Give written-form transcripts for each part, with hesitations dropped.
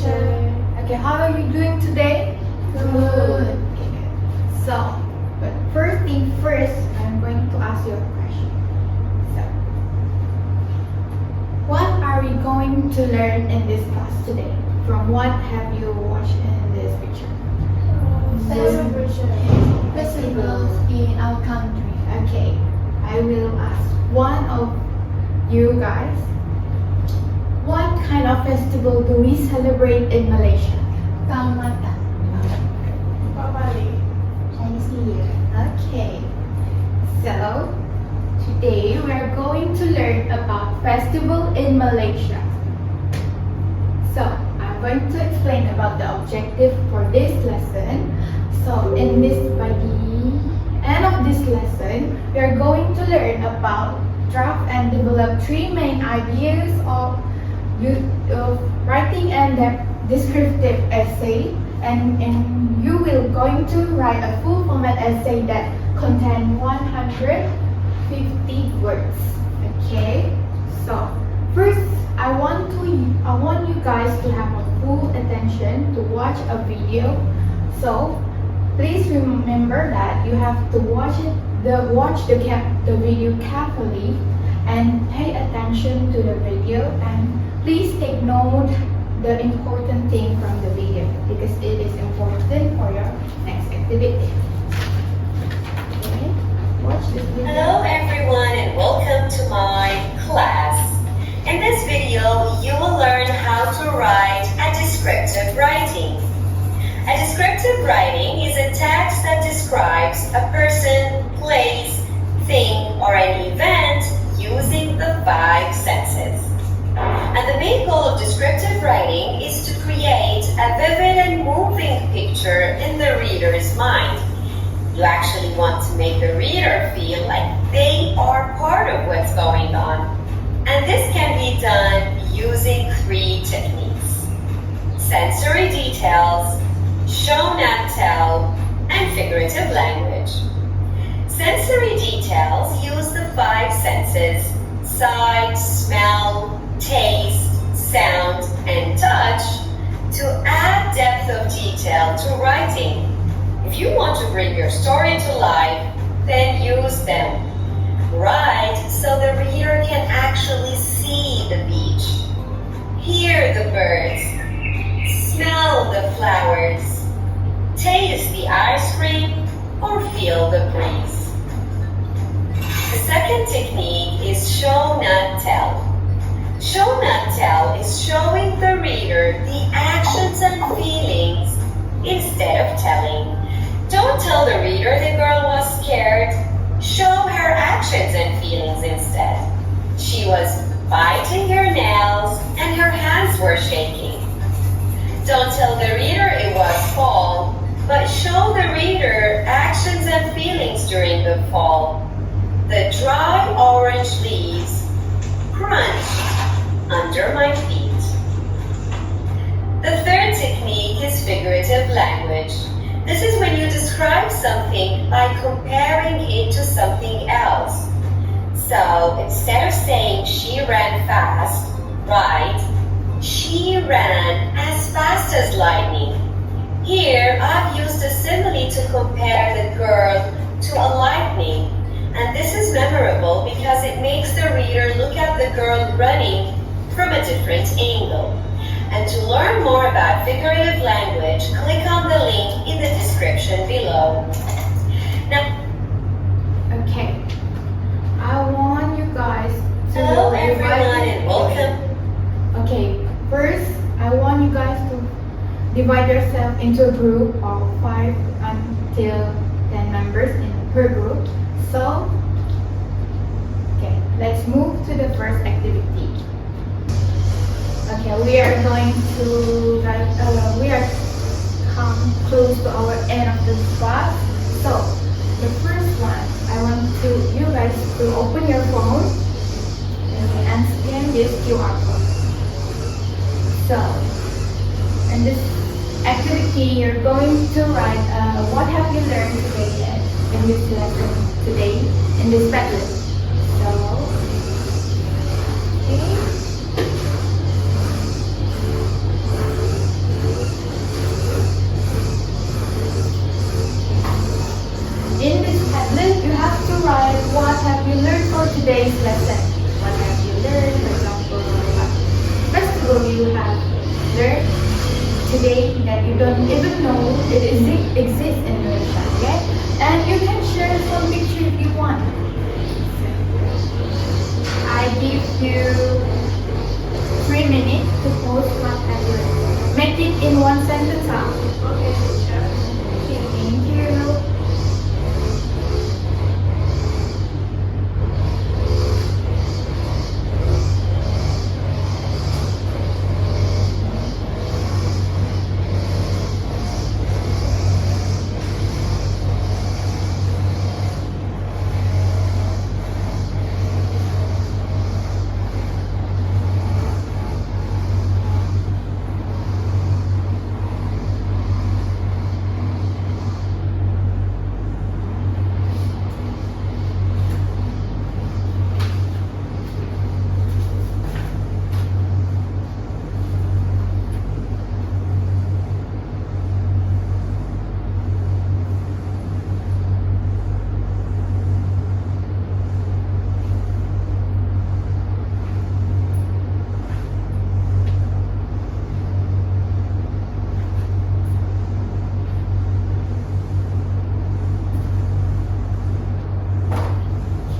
teacher. Okay, how are you doing today? Good. Okay, so, but first thing first, I'm going to ask you a question. So, what are we going to learn in this class today? From what have you watched in this picture? Festivals in our country. Okay, I will ask one of you guys. What kind of festival do we celebrate in Malaysia? Kaumatan. Chinese New Year. Okay, so today we are going to learn about festival in Malaysia. So I'm going to explain about the objective for this lesson. So by the end of this lesson, we are going to learn about draft and develop three main ideas of writing and descriptive essay, and you will going to write a full format essay that contain 150 words. Okay, so first I want you guys to have a full attention to watch a video. So please remember that you have to watch the video carefully and pay attention to the video, and please take note the important thing from the video because it is important for your next activity. Okay, watch this video. Hello everyone and welcome to my class. In this video, you will learn how to write a descriptive writing. A descriptive writing is a text that describes a person, place, thing, or an event using the 5 senses. And the main goal of descriptive writing is to create a vivid and moving picture in the reader's mind. You actually want to make the reader feel like they are part of what's going on. And this can be done using 3 techniques: sensory details, show not tell, and figurative language. Sensory details use the 5 senses: sight, smell, taste, sound, and touch to add depth of detail to writing. If you want to bring your story to life, then use them. Write so the reader can actually see the beach, hear the birds, smell the flowers, taste the ice cream, or feel the breeze. The second technique is show not tell. Show not tell is showing the reader the actions and feelings instead of telling. Don't tell the reader the girl was scared. Show her actions and feelings instead. She was biting her nails and her hands were shaking. Don't tell the reader it was fall, but show the reader actions and feelings during the fall. The dry orange leaves crunched under my feet. The third technique is figurative language. This is when you describe something by comparing it to something else. So instead of saying she ran fast, write she ran as fast as lightning. Here I've used a simile to compare the girl to a lightning. And this is memorable because it makes the reader look at the girl running from a different angle. And to learn more about figurative language, click on the link in the description below. Now, Okay, I want you guys to hello everyone and welcome. Okay, first I want you guys to divide yourself into a group of 5 until 10 members per group. So, okay, let's move to the first activity. Okay, we are going to we are come close to our end of the class. So, the first one, I want you guys to open your phone and scan this QR code. So, in this activity, you're going to write what have you learned today in this lesson today in this Padlet. So, okay. today's lesson, what have you learned? For example, what festival you have learned today that you don't even know it exists in Malaysia, okay? And you can share some picture if you want. I give you 3 minutes to post what have you learned. Make it in one sentence, huh? Okay, teacher. Okay, thank you.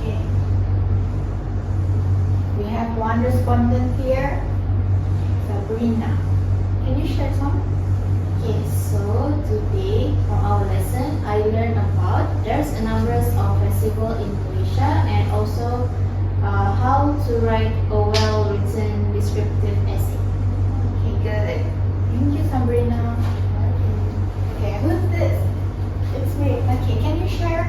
Okay. We have one respondent here, Sabrina. Can you share some? Yes, so today for our lesson, I learned about there's a number of festival in Malaysia and also how to write a well-written descriptive essay. Okay, good. Thank you, Sabrina. Okay, who's this? It's me. Okay, can you share?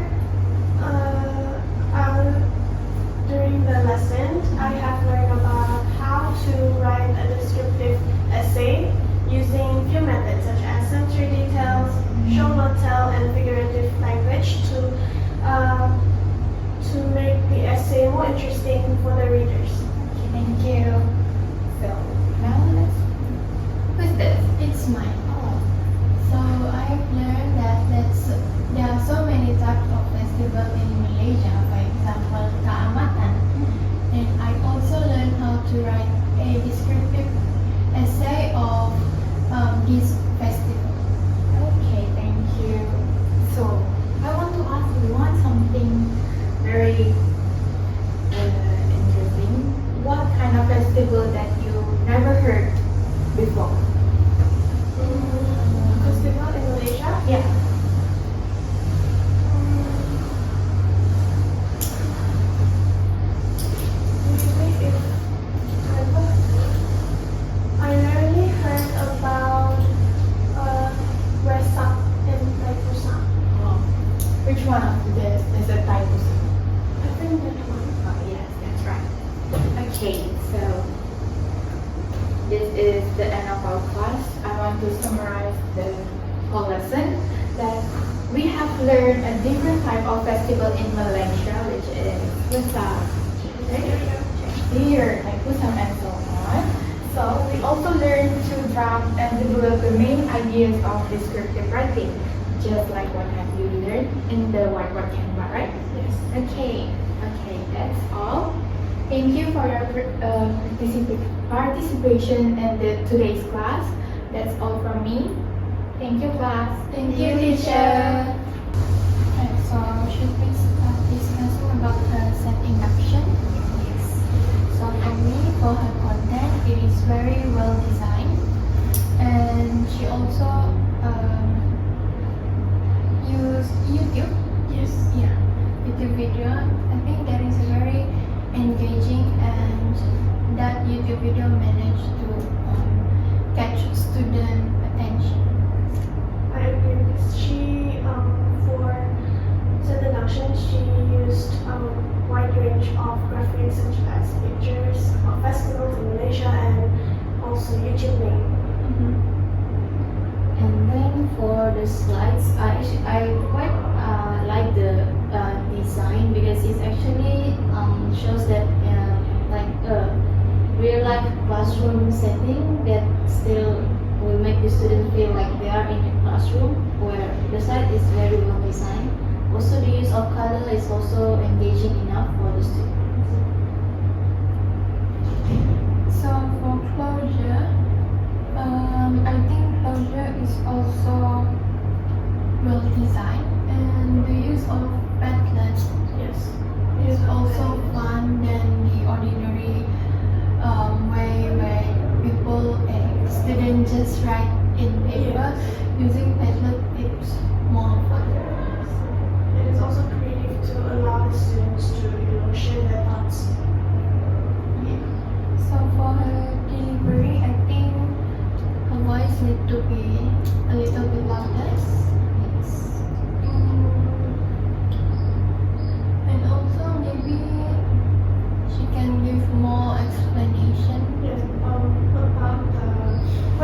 During the lesson, I have learned about how to write a descriptive essay using few methods such as sensory details, show not tell, and figurative language to make the essay more interesting for the readers. Okay, thank you. So now let's. Who's this? It's mine. So I have learned that there are so many types of festivals in Malaysia. For example, Keamatan. And I also learned how to write a descriptive essay of this festival. Okay, thank you. So I want to ask you one something very interesting. What kind of festival that you never heard before? Festival in Malaysia? Yeah. Maybe if I rarely heard about Wesak and Batrisyia. Which one of this is a type of song? I think that one. Oh, yes, that's right. Okay, so this is the end of our class. I want to summarize the whole lesson that we have learned a different type of festival in Malaysia, which is Wesak, here, like Pusam and so on. So we also learned to draft and develop the main ideas of descriptive writing, just like what have you learned in the whiteboard Canva, right? Yes. Okay, that's all. Thank you for your participation in today's class. That's all from me. Thank you, class. Thank you, teacher. Right, so should we start discussing about the set induction? Yes. So for me, for her content, it is very well designed, and she also used YouTube. Yes. Yeah, YouTube video. I think that is very engaging, and that YouTube video managed to catch student attention. I agree with this. For set induction, she used a wide range of graphics such as pictures of festivals in Malaysia and also YouTube name. And then for the slides, I quite like the design because it actually shows that like a real life classroom setting that still will make the student feel like they are in a classroom where the site is very well designed. Also the use of color is also engaging enough for the student.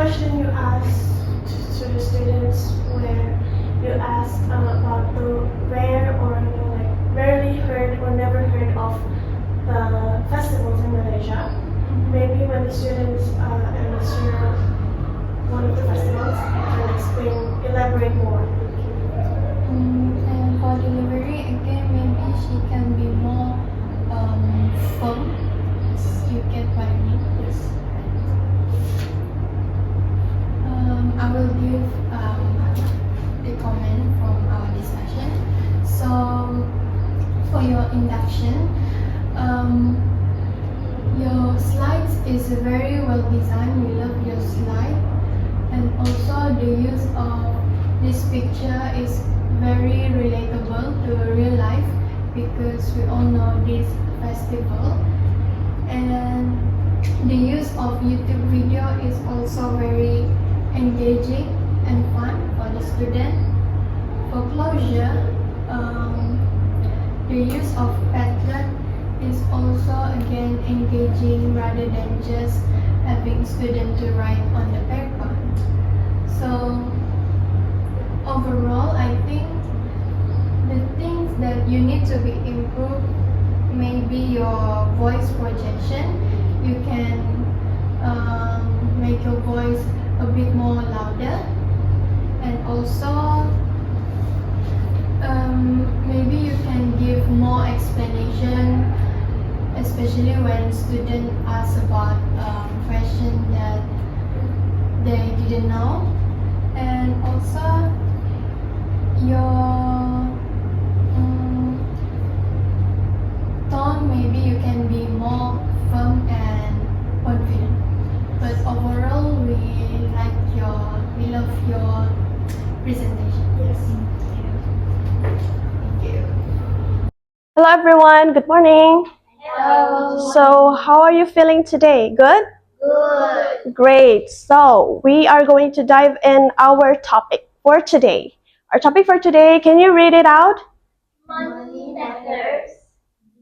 question you ask to the students where you ask about the rare or like rarely heard or never heard of the festivals in Malaysia. Maybe when the students answer one of the festivals, you can elaborate more. And for delivery, again, maybe she can be more firm. You get what I mean? Yes. I will give the comment from our discussion. So, for your induction, your slides is very well designed. We love your slide, and also the use of this picture is very relatable to real life because we all know this festival. And the use of YouTube video is also very engaging and fun for the student. For closure, the use of pattern is also again engaging rather than just having students to write on the paper. So overall, I think the things that you need to be improved, maybe your voice projection. You can make your voice a bit more louder, and also maybe you can give more explanation, especially when students ask about question that they didn't know. And also your tone, maybe you can be more firm and confident. But overall, we love your presentation. Yes. Thank you. Hello everyone, good morning. Hello. So, how are you feeling today? Good? Good. Great. So, we are going to dive in our topic for today. Our topic for today, can you read it out? Money matters.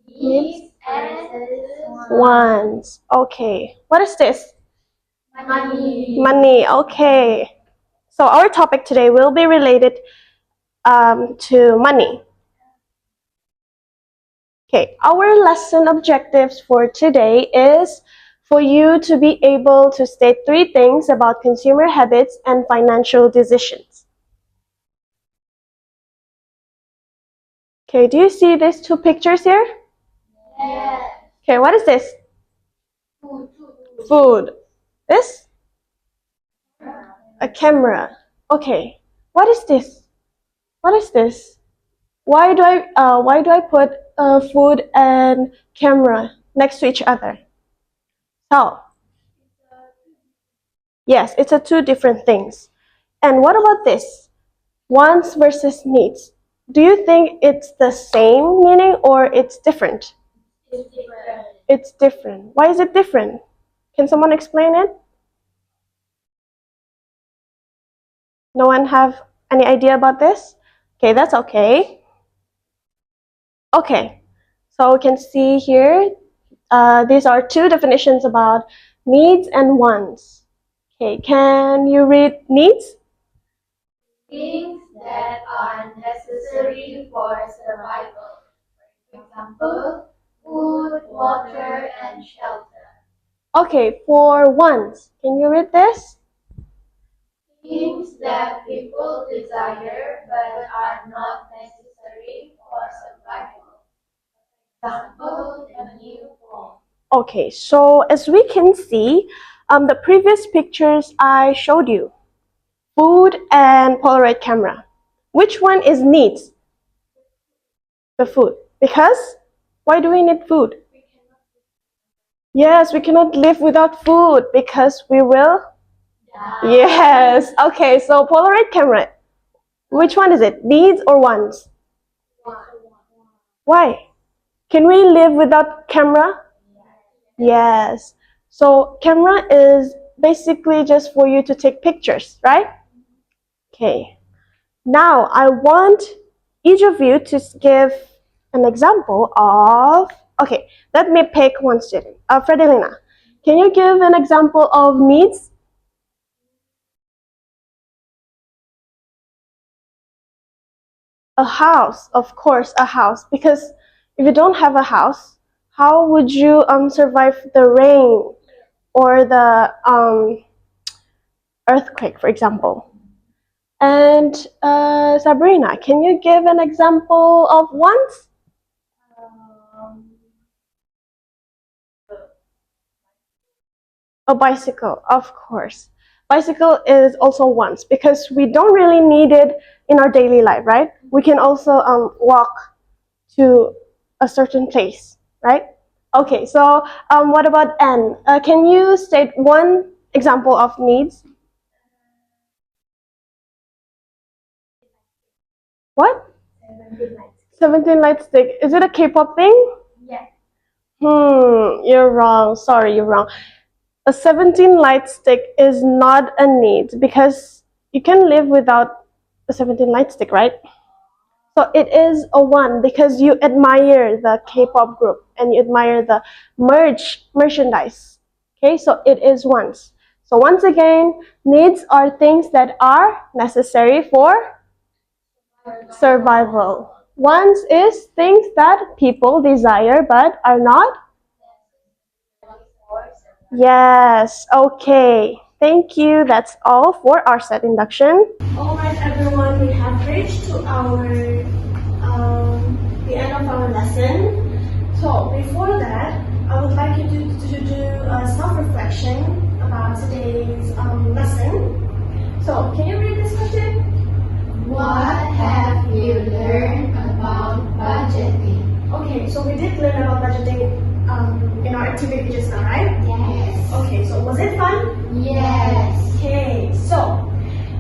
Needs and Wants. Okay. What is this? money. Money. Okay. So, our topic today will be related to money. Okay, our lesson objectives for today is for you to be able to state 3 things about consumer habits and financial decisions. Okay, do you see these 2 pictures here? Yes. Okay, what is this? Food. Food. This? A camera. Okay, what is this? What is this? Why do I put food and camera next to each other? So, yes, it's a 2 different things. And what about this? Wants versus needs. Do you think it's the same meaning or it's different? It's different. It's different. Why is it different? Can someone explain it? No one have any idea about this? Okay, that's okay. Okay, so we can see here, these are 2 definitions about needs and wants. Okay, can you read needs? Things that are necessary for survival. For example, food, water, and shelter. Okay, for wants, can you read this? Things that people desire but are not necessary for survival. For example, a new phone. Okay, so as we can see, the previous pictures I showed you, food and Polaroid camera. Which one is needs? The food. Because? Why do we need food? Yes, we cannot live without food because we will. Yes. Okay, so Polaroid camera. Which one is it? Needs or wants? Why? Can we live without camera? Yes. So camera is basically just for you to take pictures, right? Okay. Now I want each of you to give an example of, okay, let me pick one student. Fredelina, can you give an example of needs? A house, of course, a house. Because if you don't have a house, how would you survive the rain or the earthquake, for example? And Sabrina, can you give an example of once? A bicycle, of course. Bicycle is also once because we don't really need it in our daily life, right? We can also walk to a certain place, right? Okay, so what about N? Can you state one example of needs? What? 17 light stick. Is it a K-pop thing? Yeah. You're wrong. Sorry, you're wrong. A 17 light stick is not a need because you can live without a 17 light stick, right? So it is a one because you admire the K-pop group and you admire the merchandise. Okay, so it is ones. So once again, needs are things that are necessary for survival. Wants is things that people desire but are not. Yes, okay. Thank you. That's all for our set induction. Alright everyone, we have reached to our the end of our lesson. So before that, I would like you to do a self-reflection about today's lesson. So can you read this question? What have you learned about budgeting? Okay, so we did learn about budgeting in our activity just now, right? Yes. Okay, so was it fun? Yes. Okay, so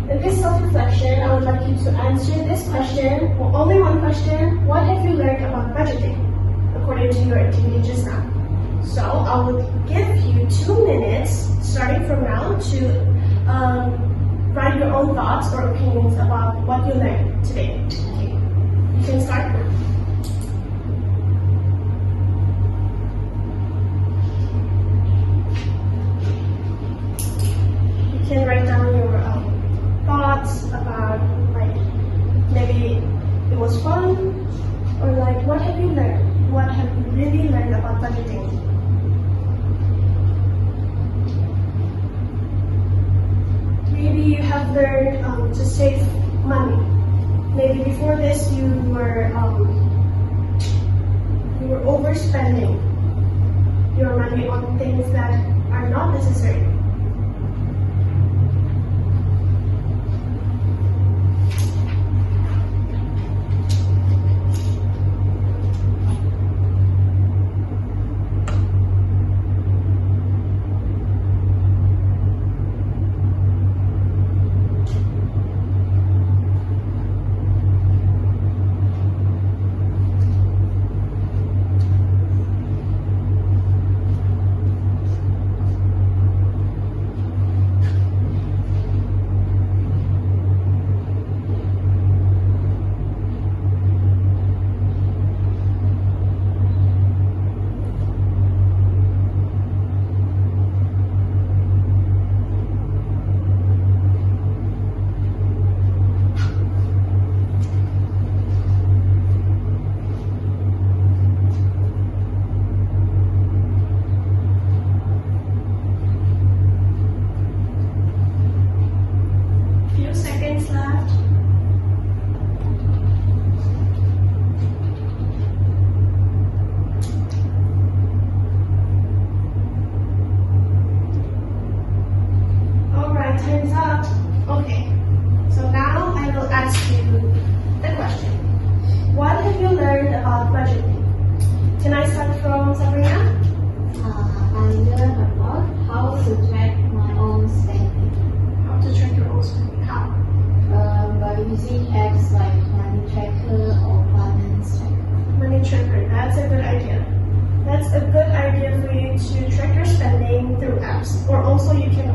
in this self-reflection, I would like you to answer this question, well, only one question. What have you learned about budgeting according to your activity just now? So I will give you 2 minutes starting from now to write your own thoughts or opinions about what you learned today. Okay, you can start. You can write down your thoughts about, like, maybe it was fun, or like, what have you learned? What have you really learned about budgeting? Maybe you have learned to save money. Maybe before this you were overspending your money on things that are not necessary. Few seconds left. Alright, time's up. Okay, so now I will ask you the question. What have you learned about budgeting? Can I start from Sabrina? I learned about how to track my own spending How to track your own spending. How? by using apps like Money Tracker or Finance Tracker. Money tracker. That's a good idea. That's a good idea for you to track your spending through apps. Or also you can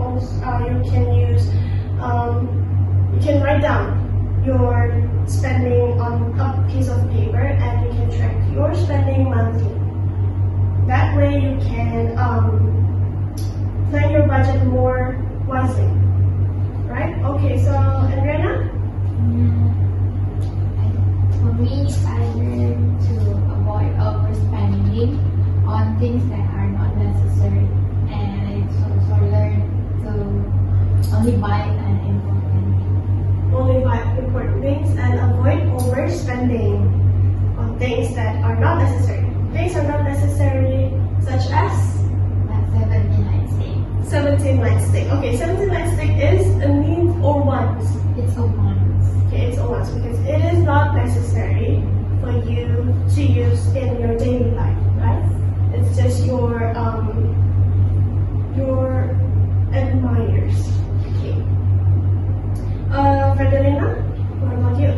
write down your spending on a piece of paper and you can track your spending monthly. That way you can plan your budget more wisely. Right? Okay, so Andrianna? For me, I learned to avoid overspending on things that are not necessary, and I also learned to only buy an important thing. Only buy important things and avoid overspending on things that are not necessary. Things are not necessary, such as Like 17 night stay. 17 light stick. Okay, 17 light stick is a need or want. It's a want. Okay, it's a want because it is not necessary for you to use in your daily life, right? It's just your admirers. Okay. Fredelina, what about you?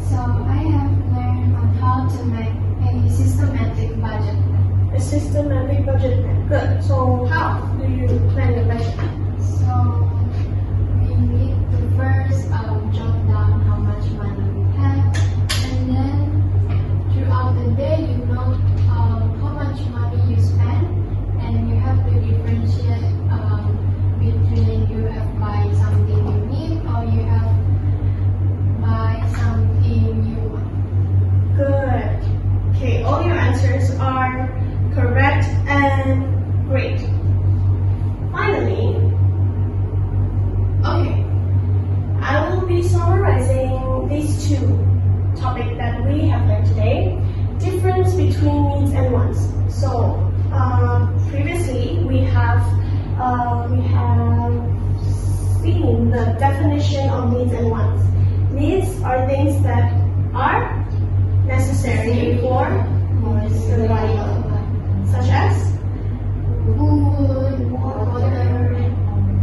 So I have learned on how to make a systematic budget. A systematic budget plan. Good. So how do you plan your budget? So we need to first jot down how much money we have, and then throughout the day you know how much money you spend, and you have to differentiate between you have buy something you need or you have buy something you want. Good. Okay, all your answers are correct and great. Finally, okay, I will be summarizing these two topics that we have learned today. Difference between needs and wants. So, previously we have seen the definition of needs and wants. Needs are things that are necessary for survival, such as Food, water,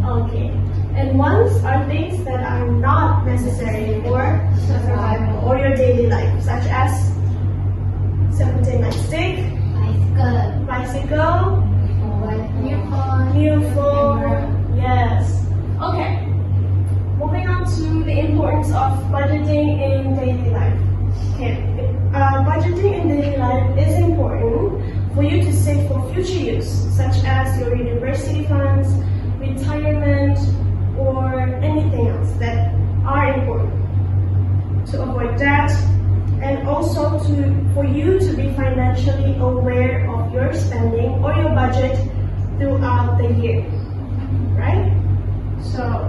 okay, and wants are things that are not necessary for survival or your daily life, such as 17 night stick, bicycle, new phone, yes. Okay, moving on to the importance of budgeting in daily life. Okay, budgeting in daily life is important for you to save for future use, such as your university funds, retirement, or anything else that are important. To avoid debt, and also for you to be financially aware of your spending or your budget throughout the year, right? So,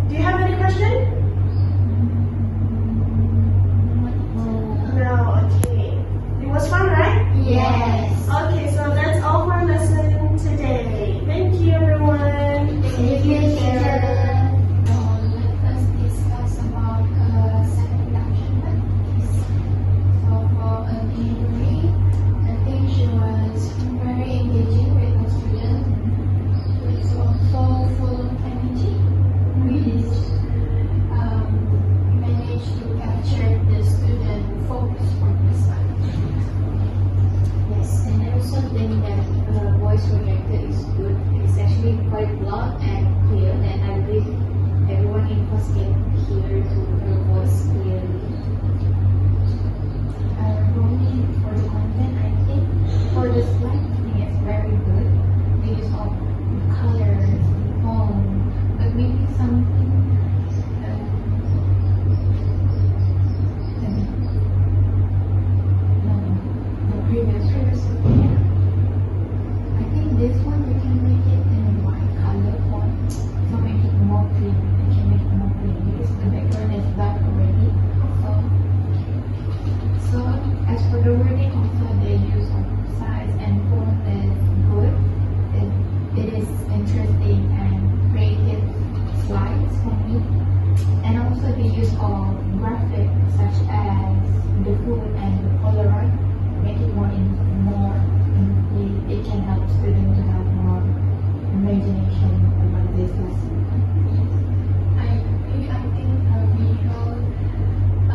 do you have any question? No, okay. It was fun, right? yes. Okay, so that's all for our lesson today. Thank you, everyone. Thank you, teacher. Now let us discuss about second induction practice. So for Binti, I think she was very engaging with the student. She was also full of energy. We managed to capture the student focus for this one. Yes, and I also think that voice projector is good. It's actually quite loud and clear, and I believe everyone in class can hear her voice clearly. Roaming for the content, I think for the slide, I think it's very good. The use of colors, tone, but maybe something the previous recipe. I think this one we can make it in a white color font, so make it more clean. We can make it more clean because the background is black already. So as for the wording, also the use of size and font is good. It is interesting and creative slides for me. And also the use of graphics such as the food and the Polaroid make it it can help students to have more imagination about this lesson. I agree. I think visual, a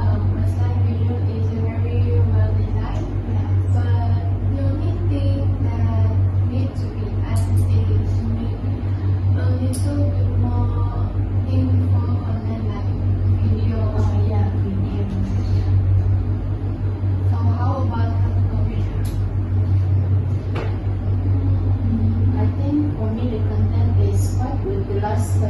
slide visual is very well designed. But the only thing that needs to be added is maybe a little bit more info on the like video. Video. So how about Sabrina? I think for me the content is quite good. The last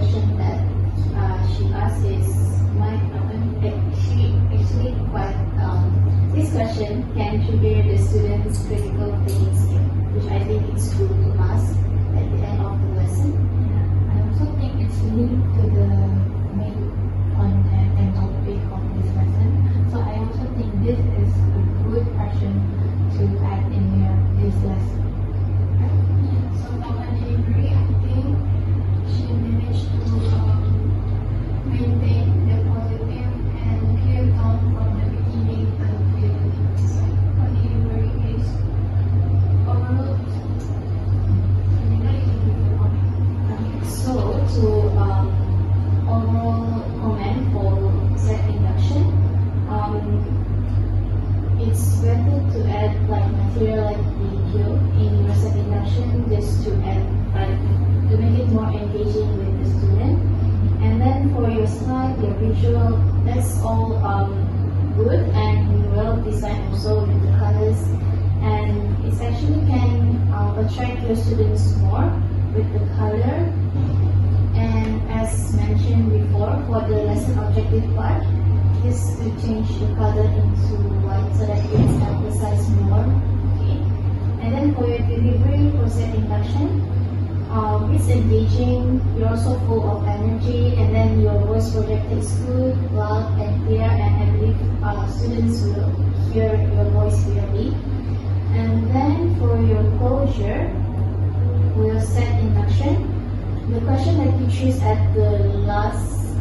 this question can trigger the students' critical thinking skill, which I think is good to us at the end of the lesson. I also think it's linked to the main content and topic of this lesson. So I also think this is a good question to add in this lesson. So totally agree. I think she managed to maintain the positive and clear tone from the beginning until the end. So totally agree is overall. So to overall comment for set induction, it's better to add like material like video in your set induction just to add like to make it more engaging with the student. And then for your slide, your visual, that's all good and well designed also with the colors, and it actually can attract your students more with the color. And as mentioned before, for the lesson objective part, is to change the color into white so that it emphasizes more. Okay. And then for your delivery for set induction, it's engaging, you're also full of energy, and then your voice projected is good, loud and clear, and I believe students will hear your voice clearly. And then for your closure, we'll set induction. The question that you choose at the last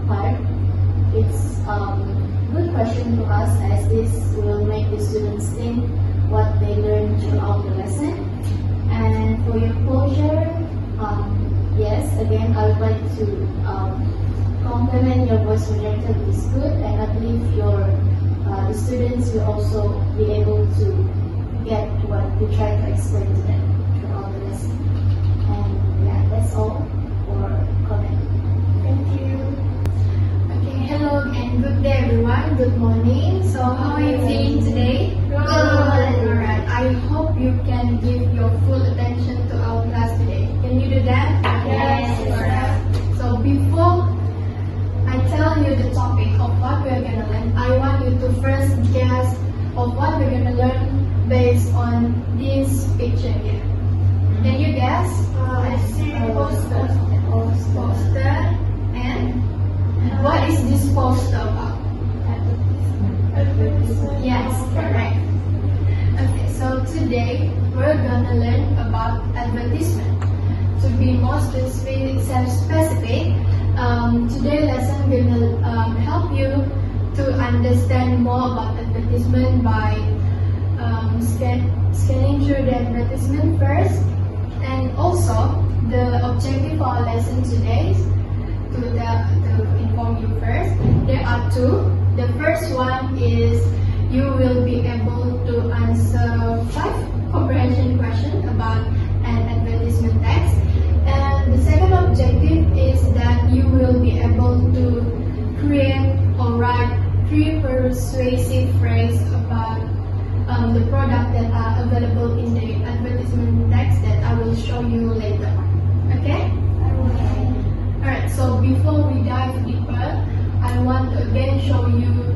part, it's good question to us as this will make the students think what they learned throughout the lesson. And for your closure, yes, again, I would like to compliment your voice projected is good, and I believe your the students will also be able to get what you try to explain to them throughout the lesson. And yeah, that's all for comment. Thank you. Okay, hello and good day everyone. Good morning. So how are you feeling today? Good. Alright. I hope you can give your full attention to our class today. Can you do that? Yes. Alright. So before I tell you the topic of what we're gonna learn, I want you to first guess of what we're gonna learn based on this picture here. Can you guess? I see poster. Poster. And what is this poster about? Advertisement. Yes, correct. Okay, so today we're gonna learn about advertisement. To be more specific, today's lesson will help you to understand more about advertisement by scanning through the advertisement first, and also the objective of our lesson today is to inform you first. There are two. The first one is you will be able to answer 5 comprehension questions about an advertisement text. And the second objective is that you will be able to create or write 3 persuasive phrases about the product that are available in the advertisement text that I will show you later. Okay? Alright, so before we dive deeper, I want to again show you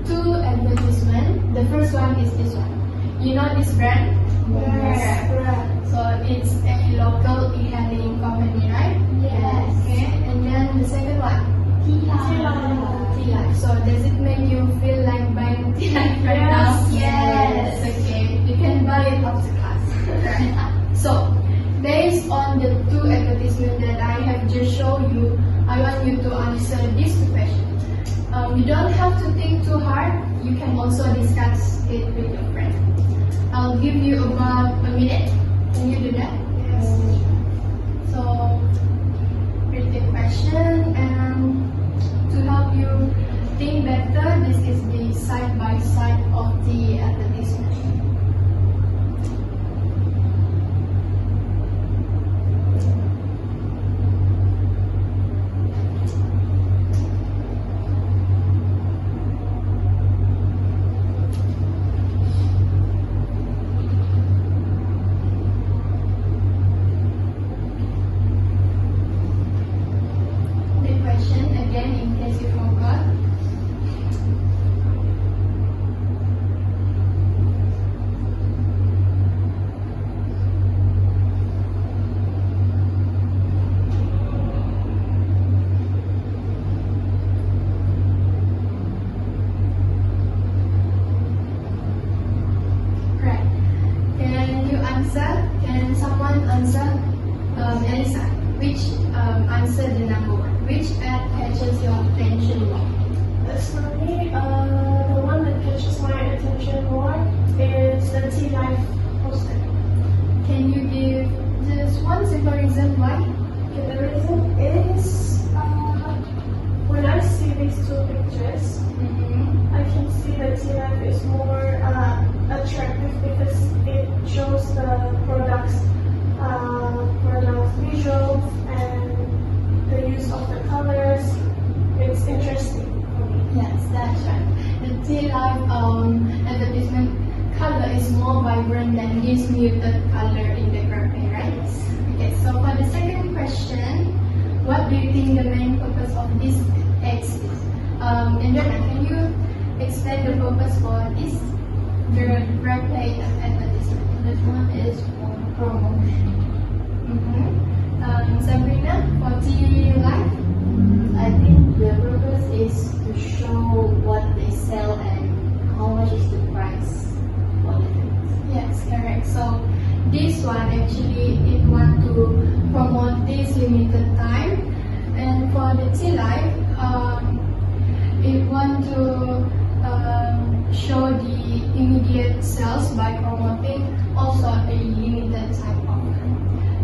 2 advertisements. The first one is this one. You know this brand? Yes. Correct. So it's a local e-handling company, right? Yes. Okay, and then the second one? T-Life. So does it make you feel like buying T-Life right now? Yes. Okay, you can buy it after class. So, based on the 2 advertisements that I have just shown you, I want you to answer these 2 questions. You don't have to think too hard. You can also discuss it with your friend. I'll give you about a minute. Can you do that? Yes. So, read the question, and to help you think better, this is the side-by-side of the advertisement. The question again, in case you forgot. which answer the number one? Which ad catches your attention more? As for me, the one that catches my attention more is the Tea Life poster. Can you give just one simple reason why? Okay, the reason is when I see these two pictures, I can see that Tea Life is more attractive because it shows the products visuals and the use of the colors. It's interesting for me. Yes, that's right. The Tea Life advertisement color is more vibrant than this muted color in the graphic, right? Okay, so for the second question, what do you think the main purpose of this text is? Andrianna, can you explain the purpose for this graphic advertisement? This one is for promotion. Sabrina, for TE30203? I think the purpose is to show what they sell and how much is the price for the things. Yes, correct. So this one actually it want to promote this limited time, and for the Tea Life, it want to show the immediate sales by promoting also a limited time offer.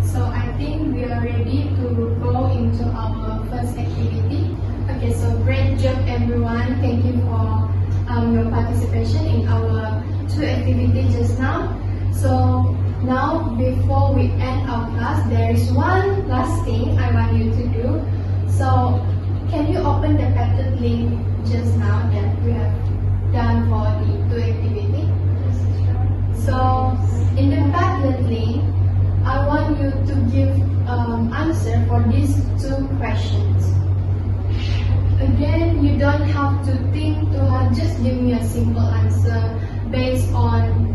So I think we are ready to go into our first activity. Okay, so great job everyone. Thank you for your participation in our two activities just now. So now before we end our class, there is one last thing I want you to do. So can you open the Padlet link just now that we have done for the two activities? So in the Padlet link, I want you to give answer for these two questions. Again, you don't have to think too hard, just give me a simple answer based on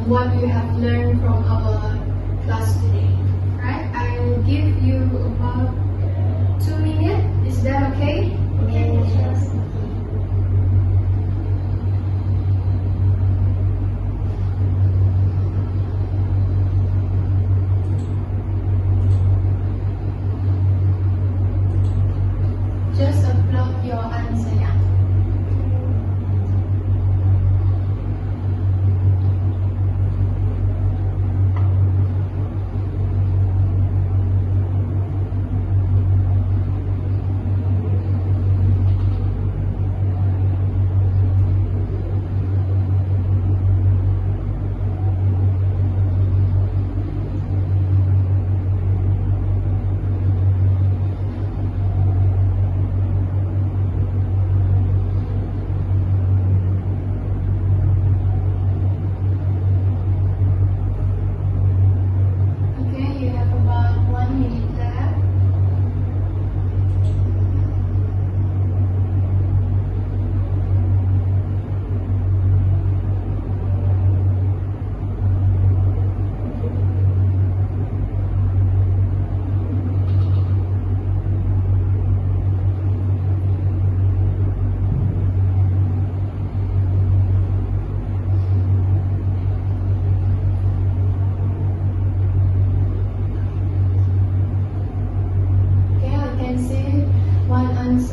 what you have learned from our class today. Right? I will give you about 2 minutes. Is that okay? Okay, yes. Just upload your answer, yeah.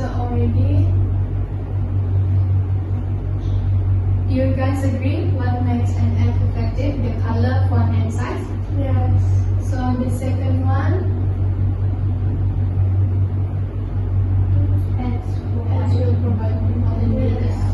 Already. Do you guys agree what makes an ad effective? The color, font, and size? Yes. So the second one, ads will provide important details.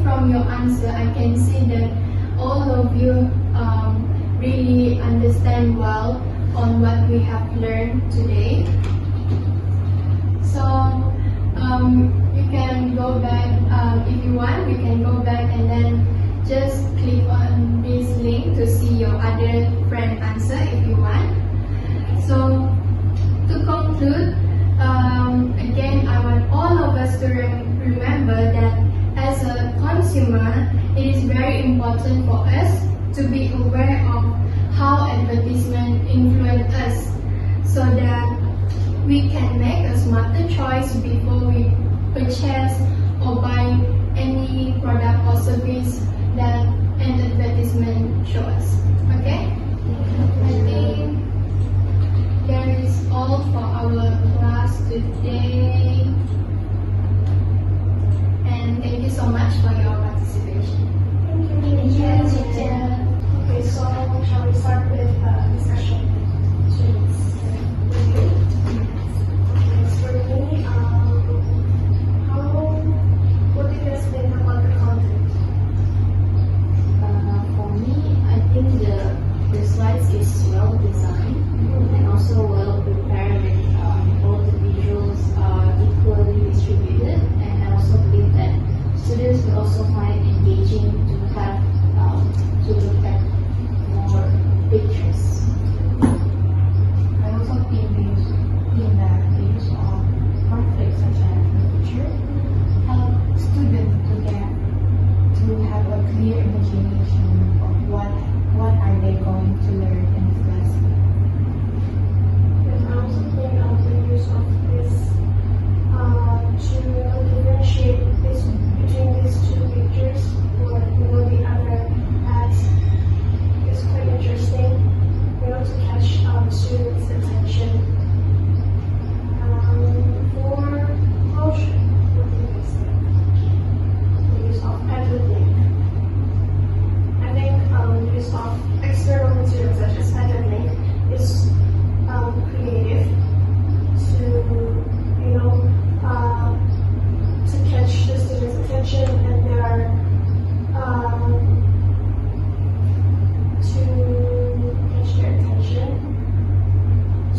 From your answer, I can see that all of you really understand well on what we have learned today. So you can go back if you want. You can go back and then just click on this link to see your other friend answer if you want. So to conclude, again, I want all of us to remember that as a consumer, it is very important for us to be aware of how advertisement influence us so that we can make a smarter choice before we purchase or buy any product or service that an advertisement shows. Okay? I think that is all for our class today. And thank you so much for your participation. Thank you, teacher. Okay, so shall we start with discussion? Students. Okay, for me, what do you guys think about the content? For me, I think the slides is well designed and also well prepared, and all the visuals are equally distributed. And I also believe that students will also find it engaging to have to look at more pictures. I also think that the use of graphics such as picture help students to have a clear imagination of what are they going to learn in this lesson. And I also think the use of this to differentiate this between these two pictures or the other ads is quite interesting. To catch the students' attention. For closure, what do you guys think? The use of editing. I think the use of external materials such as editing is creative to catch the students' attention and their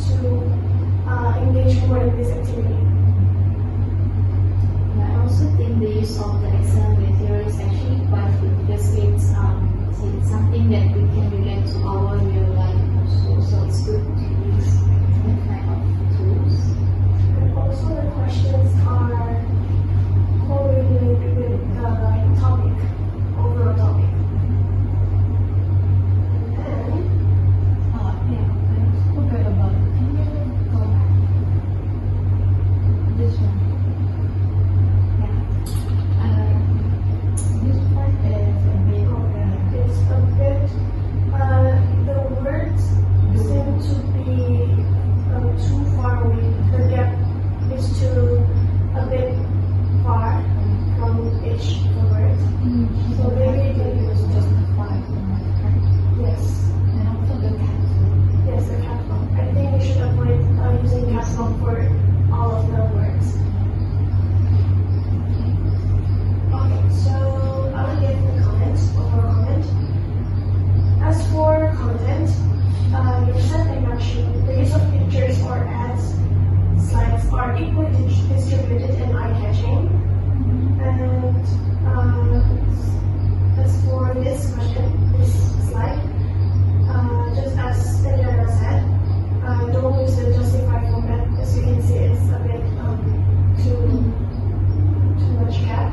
to engage more in this activity. And I also think the use of the external material is actually quite good because it's something that we can relate to our real life also. So it's good to use that kind of tools. And also the questions are correlated with the topic, overall topic. And then Yeah, I forgot about it. Can you go back? This one. Yeah. This part is a bit it's a bit, the words seem to be too far away. The gap is too a bit far from each word. so maybe it was just the 5 right? Yes, And also the capsule. yes, the caps lock. I think we should avoid using caps lock for all of the words. Okay, so I will give the comments, overall comment. As for content, you said induction, the use of pictures or ads, slides are equally distributed and eye-catching. And as for this question, this slide, just as Andrianna said, don't use the justified format. As you can see, it's a bit too much cap.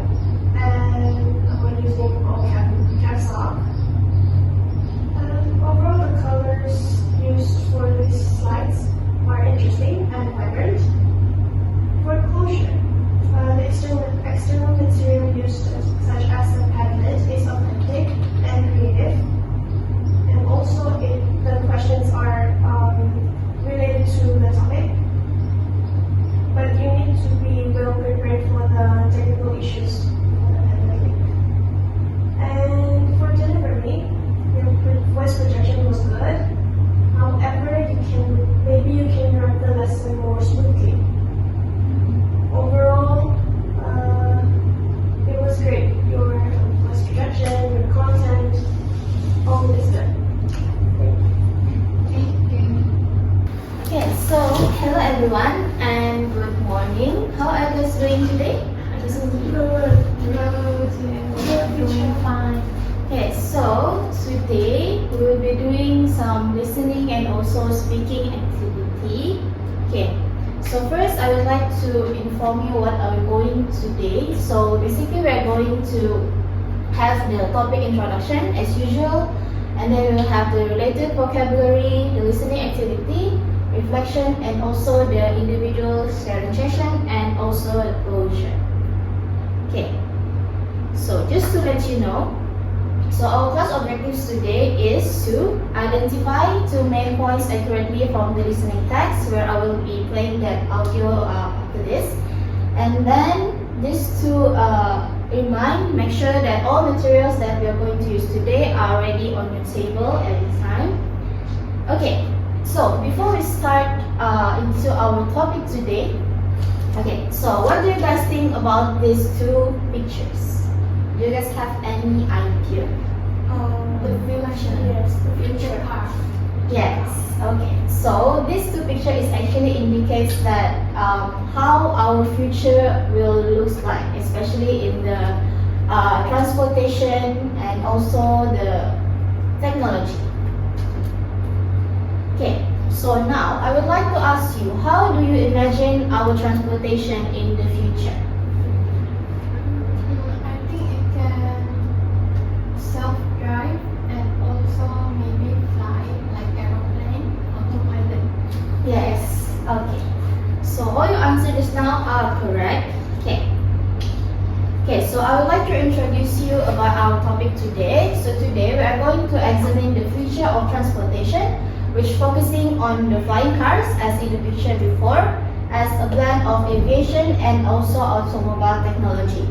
And avoid using all caps lock. Overall, the colors used for these slides are interesting and vibrant. For closure, the external material used such as the Padlet is authentic and creative. And also, the questions are related to the topic. But you need to be well prepared for the technical issues for the pandemic. And for delivery, your voice projection was good. However, maybe you can run the lesson more smoothly. Overall, it was great. Your voice projection, your content, all is good. Thank you. Okay, so hello everyone and good morning. How are you guys doing today? Doing fine. Okay, so today we will be doing some listening and also speaking activity. Okay, so first I would like to inform you what are we going today. So basically we are going to have the topic introduction as usual, and then we will have the related vocabulary, the listening activity. We reflection, and also the individual differentiation and also the closure. Okay, so just to let you know, so our class objectives today is to identify two main points accurately from the listening text, where I will be playing that audio after this, and then just to make sure that all materials that we are going to use today are ready on your table every time. Okay, so before we start into our topic today, okay, so what do you guys think about these two pictures? Do you guys have any idea? The future. Yes, the future part. Yes. Okay. So these two pictures is actually indicates that how our future will look like, especially in the transportation and also the technology. Okay. So now I would like to ask you, how do you imagine our transportation in the future? I think it can self-drive and also maybe fly like aeroplane, autopilot. Yes. Okay. So all your answers just now are correct. Okay. Okay, so I would like to introduce you about our topic today. So today we are going to examine the future of transportation, which focusing on the flying cars as in the picture before, as a blend of aviation and also automobile technology.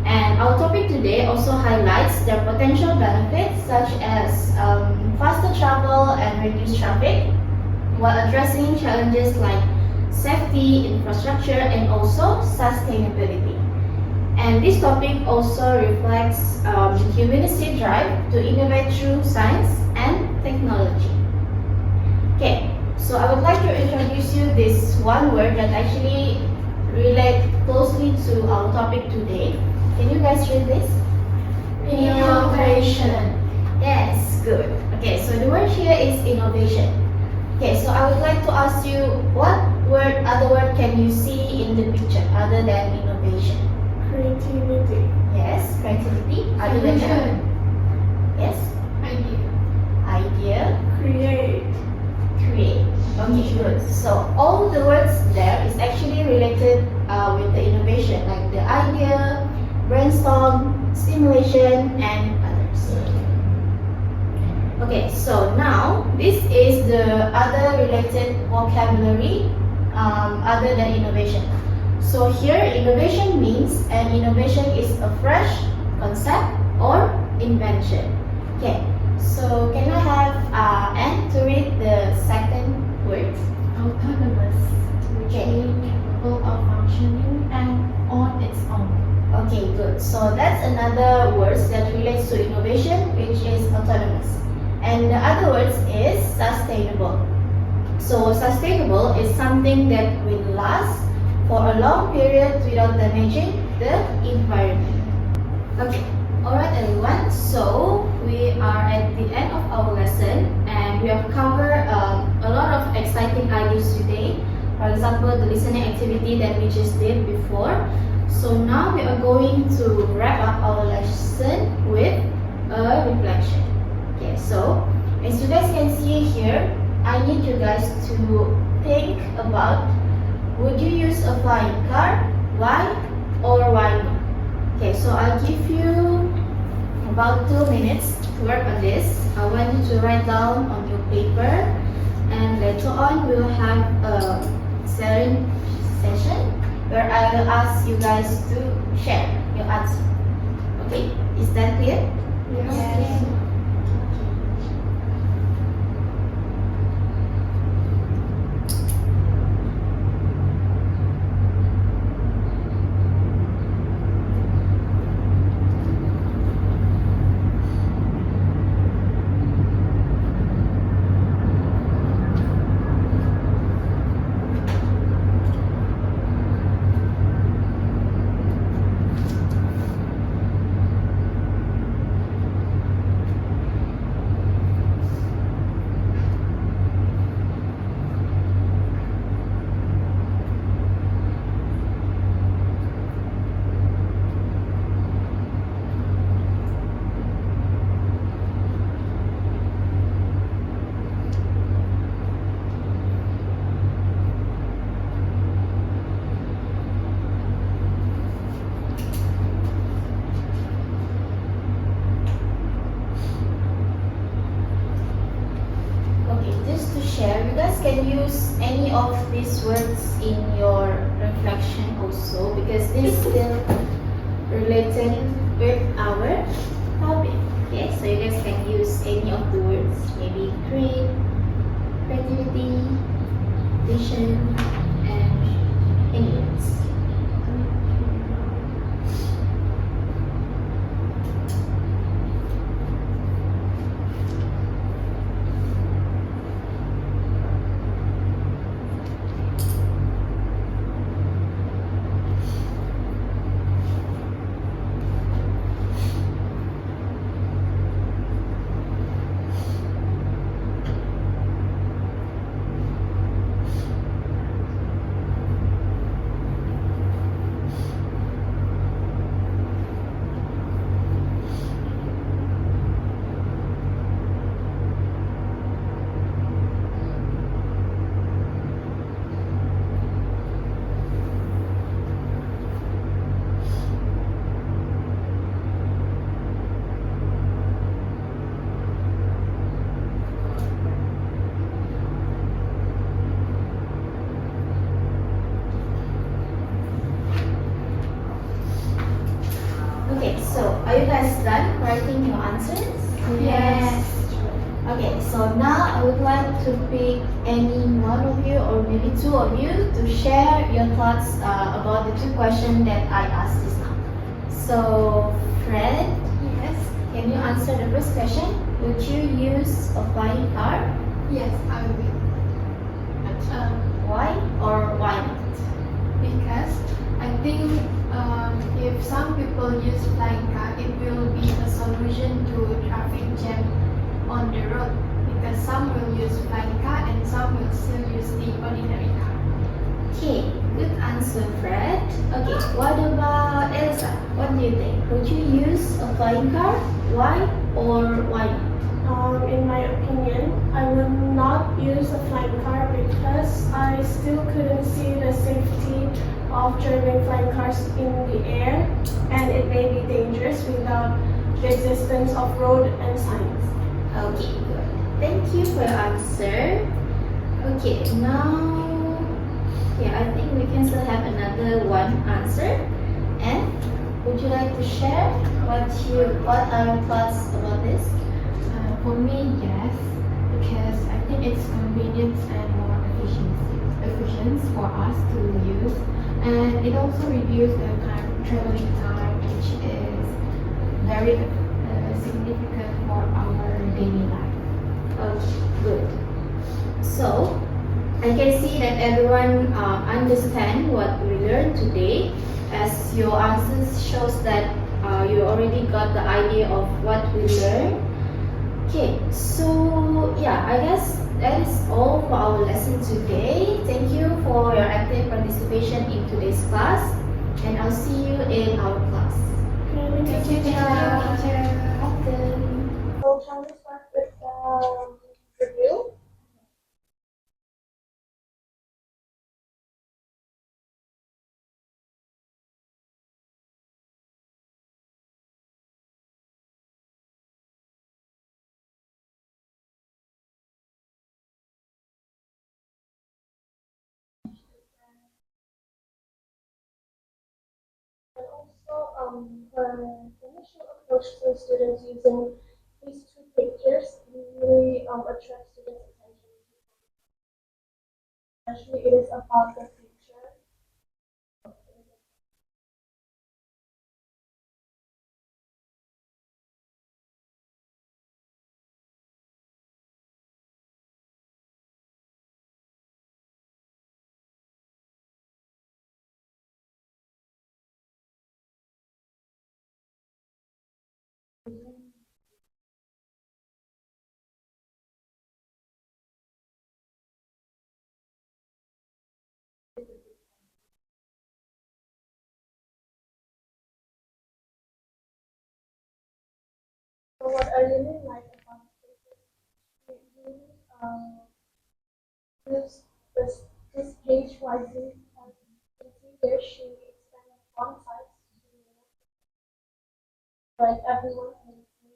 And our topic today also highlights their potential benefits such as faster travel and reduced traffic, while addressing challenges like safety, infrastructure, and also sustainability. And this topic also reflects the humanistic drive to innovate through science and technology. Okay, so I would like to introduce you this one word that actually relate closely to our topic today. Can you guys read this? Innovation. Yes, good. Okay, so the word here is innovation. Okay, so I would like to ask you, what other word can you see in the picture other than innovation? Creativity. Yes, creativity. Other than that? Solution. Yes, Idea. idea, Create. create. Okay, good. So all the words there is actually related with the innovation, like the idea, brainstorm, stimulation, and others. Okay, so now this is the other related vocabulary other than innovation. So here innovation means an innovation is a fresh concept or invention. Okay, so can I have Anne to read the second word? Autonomous, which Okay. means capable of functioning and on its own. Okay, good. So that's another word that relates to innovation, which is autonomous. And the other word is sustainable. So sustainable is something that will last for a long period without damaging the environment. Okay, alright everyone, so we are at the end of our lesson and we have covered a lot of exciting ideas today. For example, the listening activity that we just did before. So now we are going to wrap up our lesson with a reflection. Okay, so as you guys can see here, I need you guys to think about, would you use a flying car? Why or why not? Okay, so I'll give you about 2 minutes to work on this. I want you to write down on your paper, and later on we'll have a sharing session where I will ask you guys to share your answer. Okay, is that clear? Yes. use to share, you guys can use any of these words in your reflection also, because this is still related with our topic. Okay, so you guys can use any of the words, maybe creativity, vision, and any words. Okay, so are you guys done writing your answers? Yes. Okay, so now I would like to pick any one of you or maybe two of you to share your thoughts about the two questions that I asked just now. So, Fred, Yes. can you answer the first question? Would you use a flying car? Yes, I will. Why or why not? Because I think if some people use flying car, it will be a solution to traffic jam on the road. Because some will use flying car and some will still use the ordinary car. Okay, good answer, Fred. Okay, what about Elissa? What do you think? Would you use a flying car? Why or why not? In my opinion, I would not use a flying car because I still couldn't see the safety of driving flying cars in the air, and it may be dangerous without the existence of road and signs. Okay, good. Thank you for your answer. Okay, now, I think we can still have another one answer. And would you like to share what are your thoughts about this? For me, yes, because I think it's convenient and more efficient for us to use, and it also reduces the traveling time, which is very significant for our daily life. Okay, good. So, I can see that everyone understand what we learned today, as your answers shows that you already got the idea of what we learned. Okay, so I guess that is all for our lesson today. Thank you for your active participation in today's class, and I'll see you in our class. Thank you, teacher. Welcome. So shall we start with the review? And also, her initial approach to students using these two pictures really attract students' attention. Especially, it is about the future. So what I really like about this is it really gives this page wisely. As you can see here, she expanded font size to like everyone can see.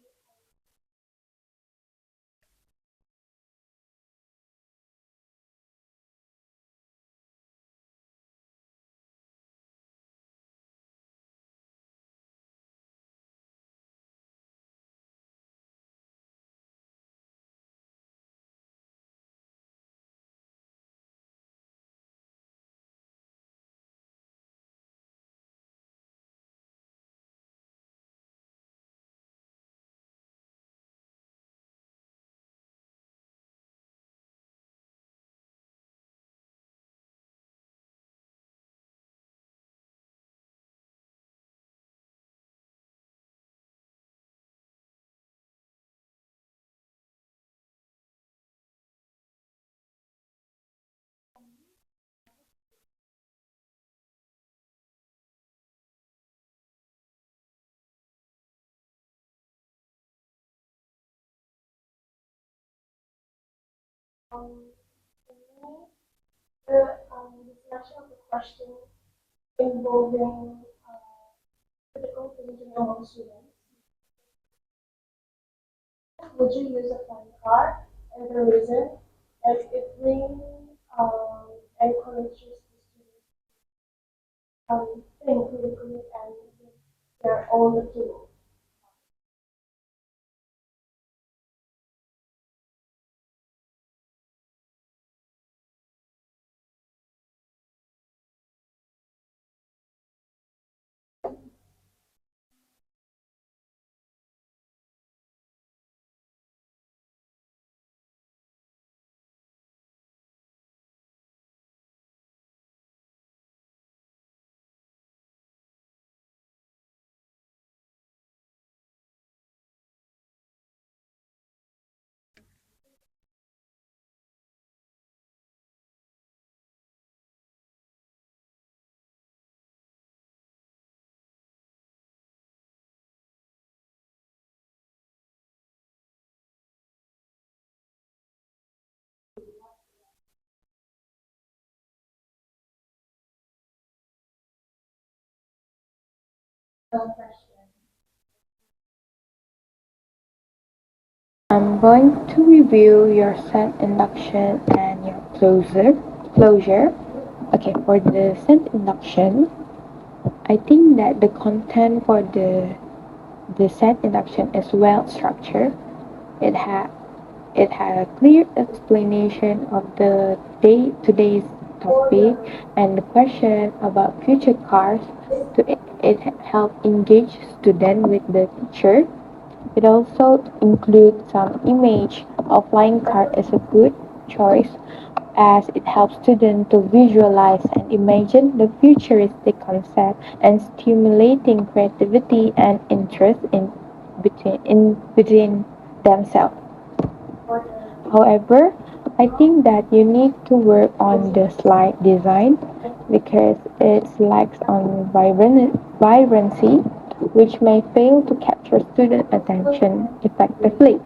The selection of the question involving critical thinking among students. Would you use a fun card? And the reason that it really encourages the students think critically and use their own tools. I'm going to review your set induction and your closure. Okay, for the set induction, I think that the content for the set induction is well structured. It had it had a clear explanation of the today's topic and the question about future cars. It helped engage student with the teacher. It also includes some image. A flying car is a good choice as it helps students to visualize and imagine the futuristic concept and stimulating creativity and interest within themselves. However, I think that you need to work on the slide design because it lacks on vibrancy, which may fail to capture student attention effectively.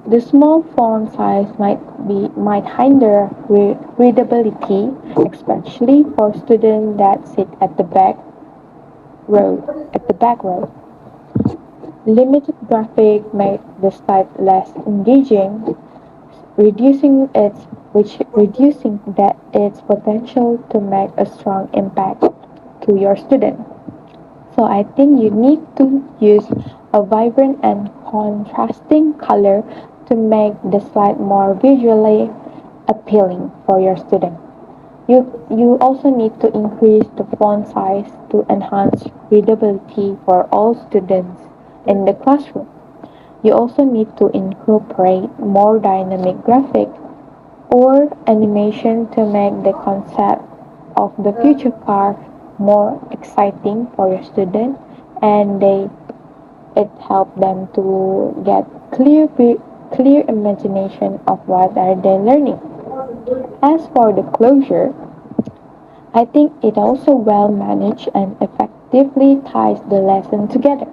The small font size might hinder readability, especially for students that sit at the back row. Limited graphic make the slide less engaging, reducing that its potential to make a strong impact to your student. So I think you need to use a vibrant and contrasting color to make the slide more visually appealing for your student. You also need to increase the font size to enhance readability for all students in the classroom. You also need to incorporate more dynamic graphic or animation to make the concept of the future car more exciting for your student and it helps them to get clear imagination of what are they learning. As for the closure, I think it also well managed and effectively ties the lesson together.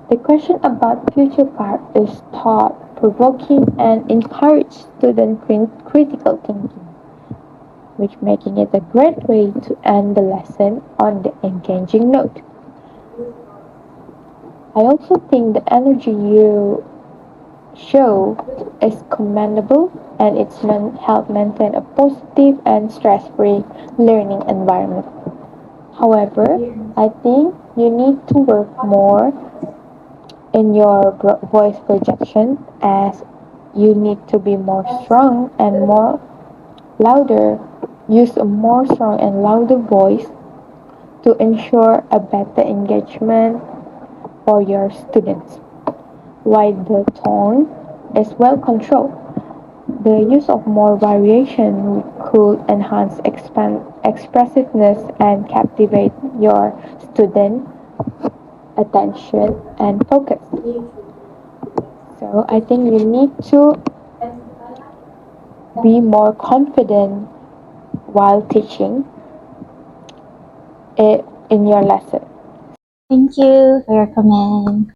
The question about future part is thought provoking and encourage student critical thinking, which making it a great way to end the lesson on the engaging note. I also think the energy you show is commendable and it's help maintain a positive and stress-free learning environment. However, I think you need to work more in your voice projection as you need to be more strong and more louder. Use a more strong and louder voice to ensure a better engagement for your students. While the tone is well controlled, the use of more variation could enhance expressiveness and captivate your student attention and focus. So I think you need to be more confident while teaching it in your lesson. Thank you for your comment.